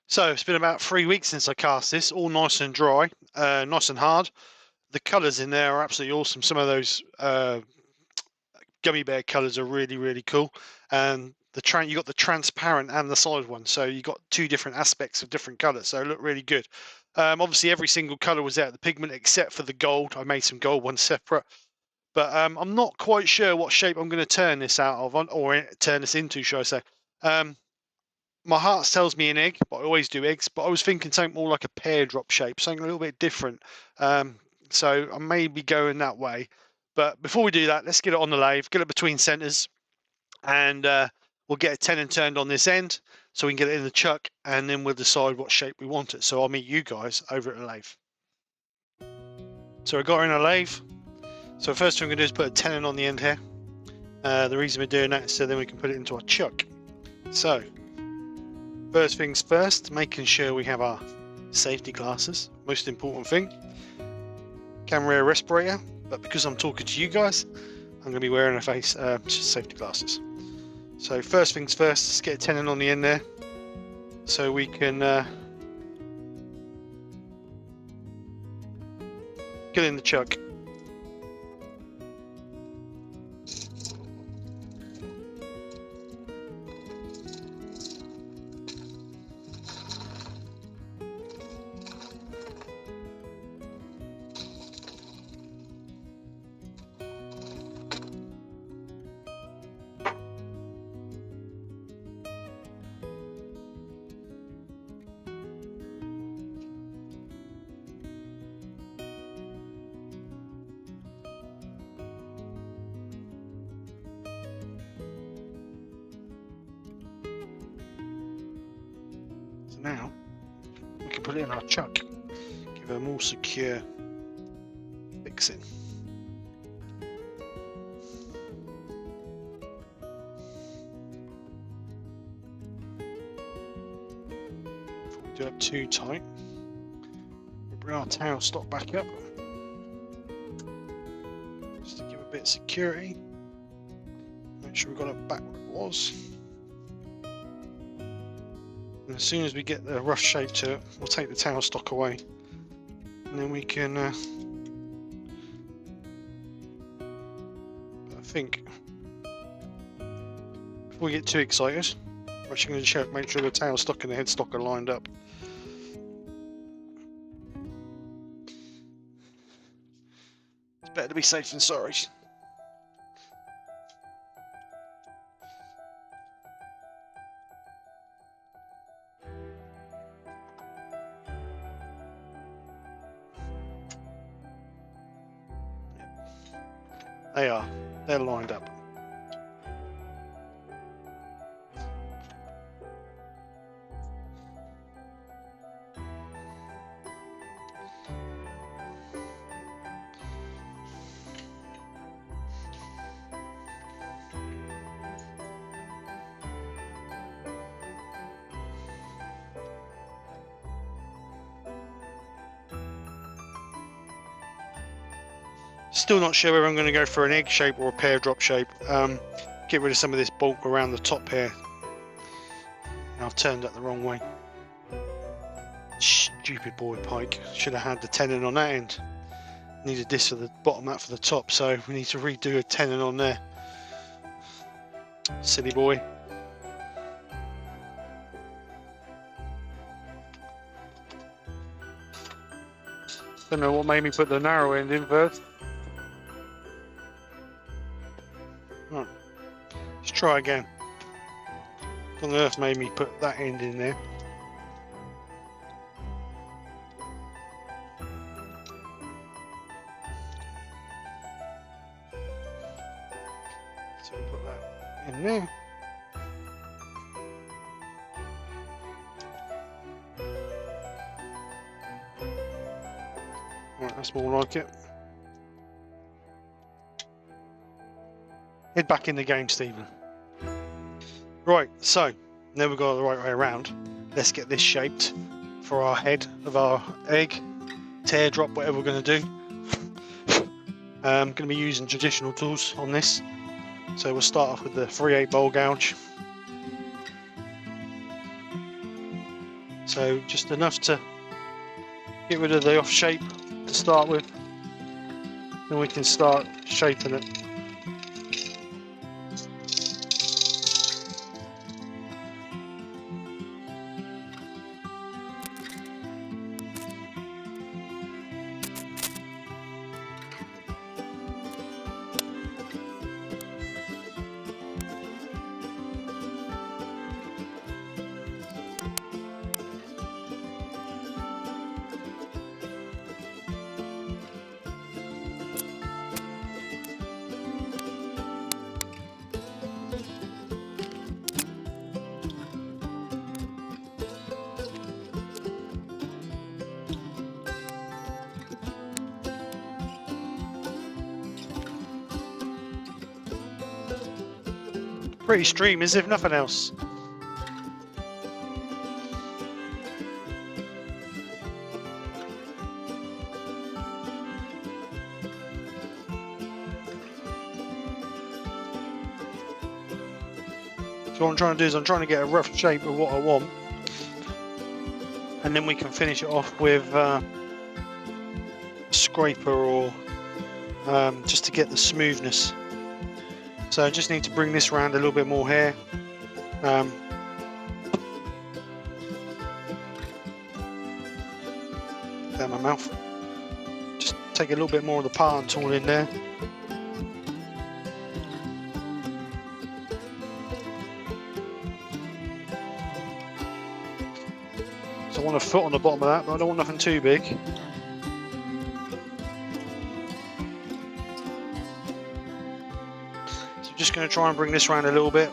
So it's been about 3 weeks since I cast this, all nice and dry, nice and hard. The colours in there are absolutely awesome. Some of those gummy bear colours are really, really cool. And you got the transparent and the solid one, so you got two different aspects of different colours. So it looked really good. Obviously, every single colour was out of the pigment except for the gold. I made some gold ones separate, but I'm not quite sure what shape I'm going to turn this out of, or turn this into, should I say? My heart tells me an egg, but I always do eggs. But I was thinking something more like a pear drop shape, something a little bit different. So I may be going that way. But before we do that, let's get it on the lathe, get it between centers, and we'll get a tenon turned on this end so we can get it in the chuck, and then we'll decide what shape we want it. So I'll meet you guys over at the lathe. So I got in a lathe. So first thing I'm going to do is put a tenon on the end here. The reason we're doing that is so then we can put it into our chuck. So first things first, making sure we have our safety glasses, most important thing. Camera respirator, but because I'm talking to you guys, I'm going to be wearing safety glasses. So first things first, let's get a tenon on the end there, so we can get in the chuck. Now we can put it in our chuck, give it a more secure fixing. Before we do it too tight, we'll bring our tail stock back up just to give a bit of security. Make sure we got it back where it was. And as soon as we get the rough shape to it, we'll take the tail stock away, and then we can I think before we get too excited, we're actually going to check, make sure the tail stock and the headstock are lined up. It's better to be safe than sorry. They're lined up. Still not sure whether I'm going to go for an egg shape or a pear drop shape. Get rid of some of this bulk around the top here. I've turned that the wrong way. Stupid boy pike. Should have had the tenon on that end. Needed this for the bottom, that for the top, so we need to redo a tenon on there. Silly boy. Don't know what made me put the narrow end in first. Right, let's try again. What on earth made me put that end in there? So we'll put that in there. Right, that's more like it. Head back in the game, Stephen. Right, so now we've got it the right way around. Let's get this shaped for our head of our egg, teardrop, whatever we're going to do. I'm going to be using traditional tools on this. So we'll start off with the 3/8 bowl gouge. So just enough to get rid of the off shape to start with, then we can start shaping it. Pretty streamers, if nothing else. So what I'm trying to do is I'm trying to get a rough shape of what I want, and then we can finish it off with a scraper or just to get the smoothness. So I just need to bring this around a little bit more here. Down my mouth. Just take a little bit more of the palm tool in there. So I want a foot on the bottom of that, but I don't want nothing too big. Just going to try and bring this around a little bit.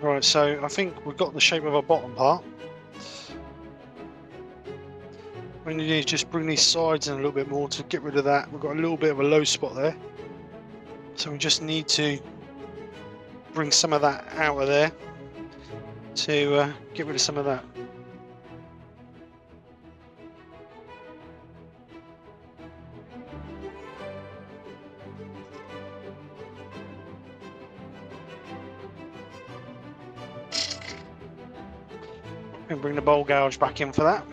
Right, so I think we've got the shape of our bottom part. We need to just bring these sides in a little bit more to get rid of that. We've got a little bit of a low spot there. So we just need to bring some of that out of there to get rid of some of that. And bring the bowl gouge back in for that.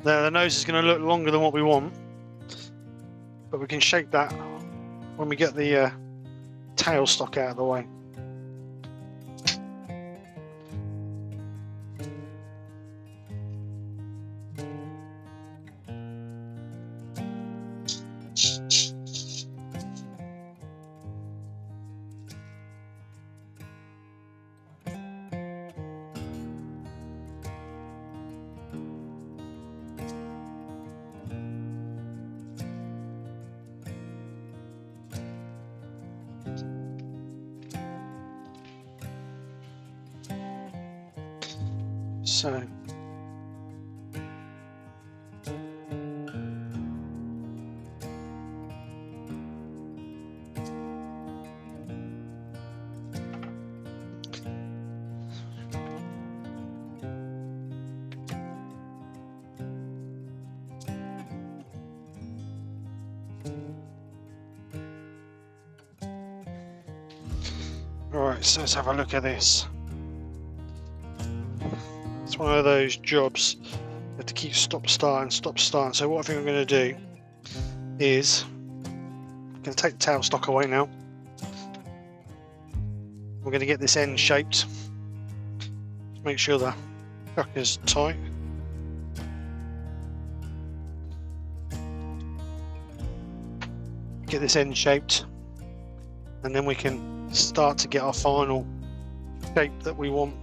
Now the nose is going to look longer than what we want, but we can shape that when we get the tail stock out of the way. So right, so let's have a look at this. It's one of those jobs you have to keep stop starting. So what I think I'm going to do is I'm going to take the tailstock away now. We're going to get this end shaped. Make sure the chuck is tight. Get this end shaped, and then we can start to get our final shape that we want.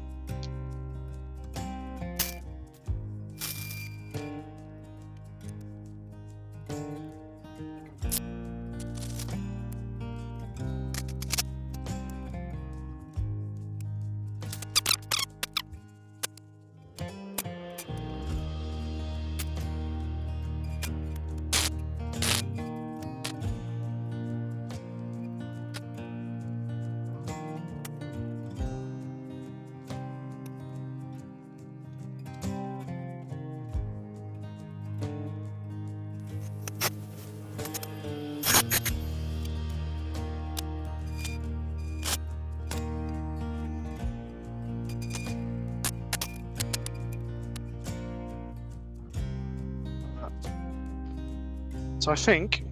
So I think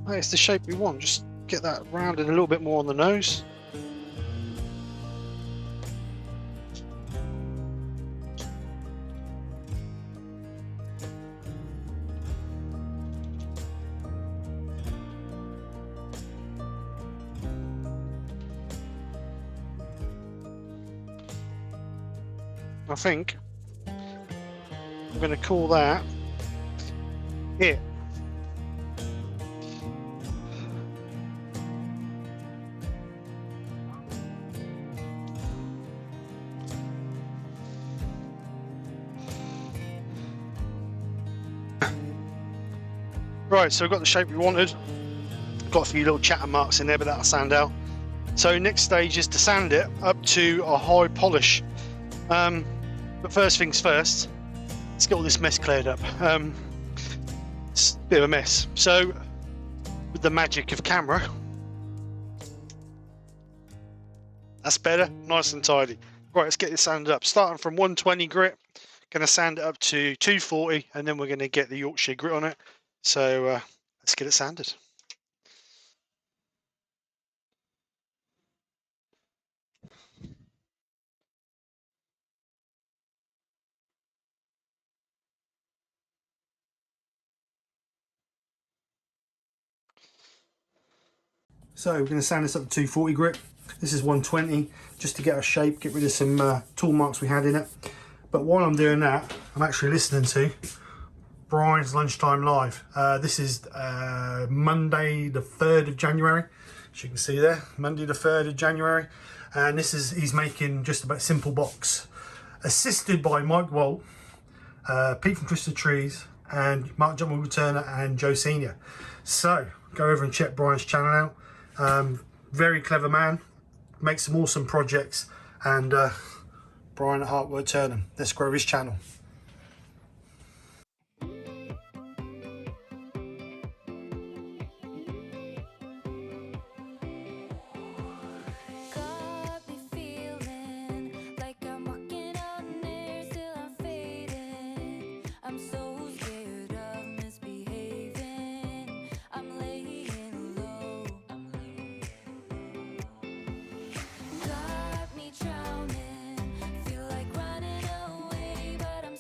that is the shape we want. Just get that rounded a little bit more on the nose. I think I'm going to call that it. Right, so we've got the shape we wanted. Got a few little chatter marks in there, but that'll sand out. So next stage is to sand it up to a high polish. But first things first, let's get all this mess cleared up. It's a bit of a mess. So with the magic of camera, that's better, nice and tidy. Right, let's get this sanded up. Starting from 120 grit, going to sand it up to 240, and then we're going to get the Yorkshire grit on it. So let's get it sanded. So we're going to sand this up to 240 grit. This is 120, just to get our shape, get rid of some tool marks we had in it. But while I'm doing that, I'm actually listening to Brian's Lunchtime Live. This is Monday the 3rd of January, as you can see there, Monday the 3rd of January. And this is, he's making just about simple box, assisted by Mike Walt, Pete from Twisted Trees, and Mark John Woodturner and Joe Senior. So go over and check Brian's channel out. Very clever man, makes some awesome projects, and Brian at Woodturning. Let's grow his channel. Got me drowning, feel like running away, but I'm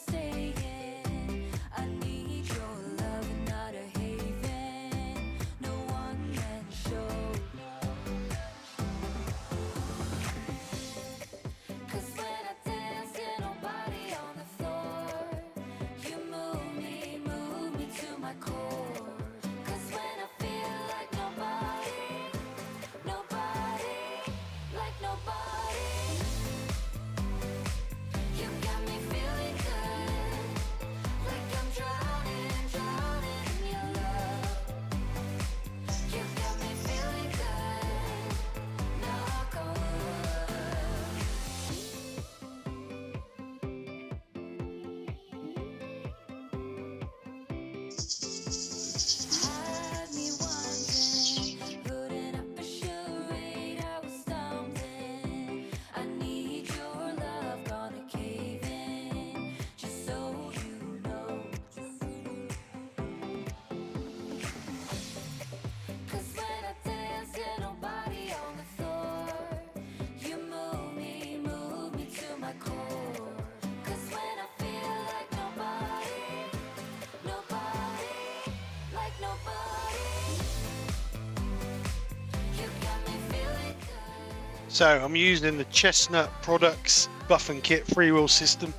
So I'm using the Chestnut Products Buff and Kit freewheel system.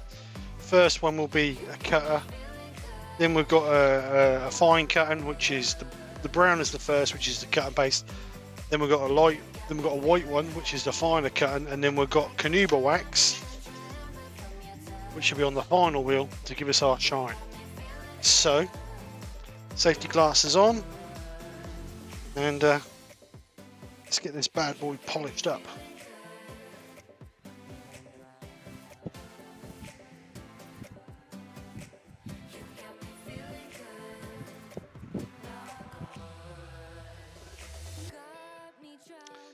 First one will be a cutter, then we've got a fine cutting, which is the brown is the first, which is the cutter base. Then we've got a light, then we've got a white one, which is the finer cutting, and then we've got Canuba wax, which will be on the final wheel to give us our shine. So, safety glasses on, and let's get this bad boy polished up.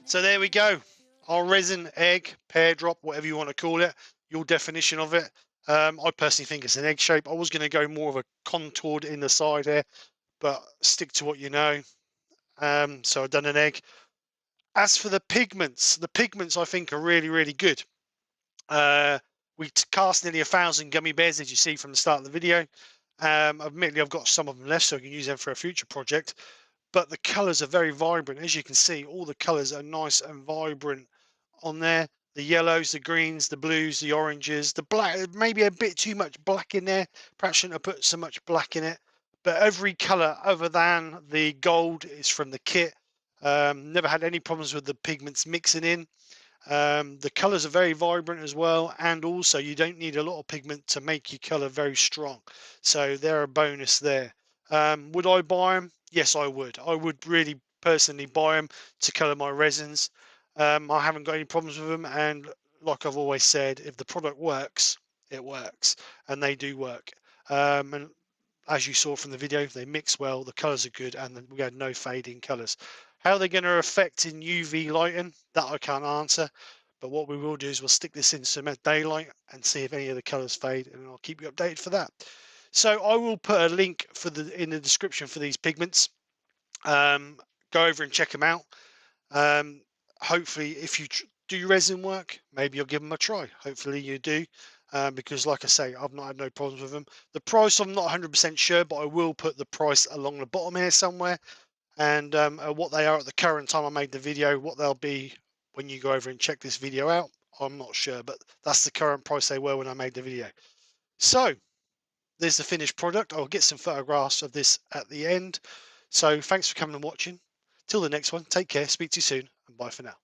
So there we go, our resin egg, pear drop, whatever you want to call it, your definition of it. I personally think it's an egg shape. I was going to go more of a contoured in the side here, but stick to what you know. So I've done an egg. As for the pigments I think are really, really good. We cast nearly 1,000 gummy bears, as you see from the start of the video. Admittedly, I've got some of them left, so I can use them for a future project. But the colours are very vibrant. As you can see, all the colours are nice and vibrant on there. The yellows, the greens, the blues, the oranges, the black, maybe a bit too much black in there. Perhaps shouldn't have put so much black in it. But every colour other than the gold is from the kit. Never had any problems with the pigments mixing in. The colours are very vibrant as well, and also you don't need a lot of pigment to make your colour very strong. So they're a bonus there. Would I buy them? Yes, I would. I would really personally buy them to colour my resins. I haven't got any problems with them, and like I've always said, if the product works, it works, and they do work. And as you saw from the video, they mix well, the colours are good, and we had no fading colours. How they're going to affect in UV lighting, that I can't answer. But what we will do is we'll stick this in some daylight and see if any of the colours fade, and I'll keep you updated for that. So I will put a link in the description for these pigments. Go over and check them out. Hopefully, if you do resin work, maybe you'll give them a try. Hopefully you do, because like I say, I've not had no problems with them. The price, I'm not 100% sure, but I will put the price along the bottom here somewhere, and what they are at the current time I made the video. What they'll be when you go over and check this video out, I'm not sure, but that's the current price they were when I made the video. So there's the finished product. I'll get some photographs of this at the end. So thanks for coming and watching. Till the next one, take care, speak to you soon, and bye for now.